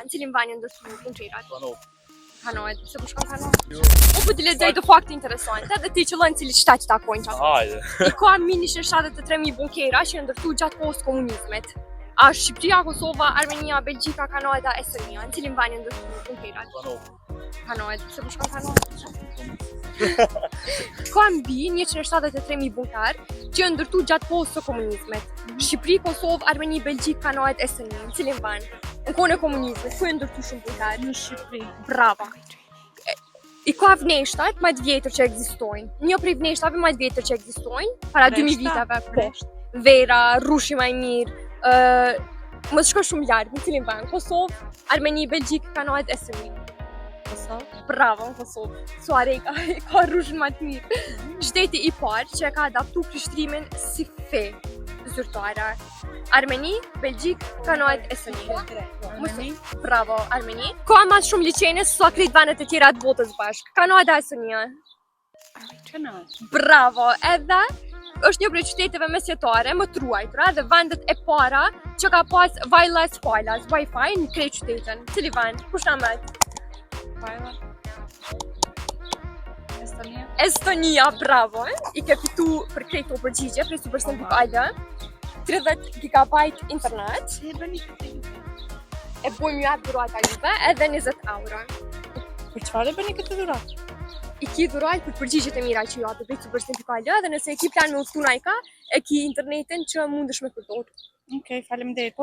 Në cilin vani ndërtu punëtirat? Hanojt, se po shkon Hanoj? Jo. O po ti lexoj të fakte interesante, edhe ti qëllon cili shtat që takojnë qatë. Hajde. I ka 173.000 bunkera që ndërtu gjatë kohës komunizmit. A Shqipëria, Kosova, Armenia, Belgjika, Kanada, Estonia, në cilin vani ndërtu punëtirat? Hanojt, se po shkon Hanoj? Ka mbi 173.000 bunkar që ndërtu gjatë kohës së komunizmit. Shqipëri, Kosovë, Armeni, Belgjik, Kanada, Estonia, në cilin vani? Në kohën e komunizmit, ku e ndërtu shumë bunkar? Në Shqipëri. Brava. I ka vneshtat më të vjetër që ekzistojnë. Një prej vneshtave më të vjetër që ekzistojnë, para 2000 viteve, po. Vera, Rushi më i mirë, më shko shumë larg, në cilin vend? Kosovë, Armeni, Belgjik, Kanada, Estonia. Kosovë. Bravo, në Kosovë. Suare ka rushin më të mirë. Shteti i parë që ka adaptu krishtrimin si fe zyrtare. Armeni, Belgjik, Kanada, Estonia. Armeni. Bravo, Armeni. Ka më shumë liçene se sa krejt vendet e tjera të botës bashkë. Kanada, Estonia. Bravo, edhe është një prej qyteteve mesjetare më të ruajtura dhe vendet e para që ka pas wireless Wi-Fi në krejt qytetin. Cili vend? Kush na mbet? Estonia. Estonia, bravo. I ke fitu për krejt të përgjigje prej Super Simple ID. 30 GB internet. E bojmë ju atë dhurata juve edhe 20 euro. Për çfarë bëni këtë dhuratë? I ki dhurajt për përgjigjet e mira që ju atë prej Super Simple ID dhe nëse e ki plan me uftu na i ka, e ki internetin që mundesh me përdorë. Okej, faleminderit.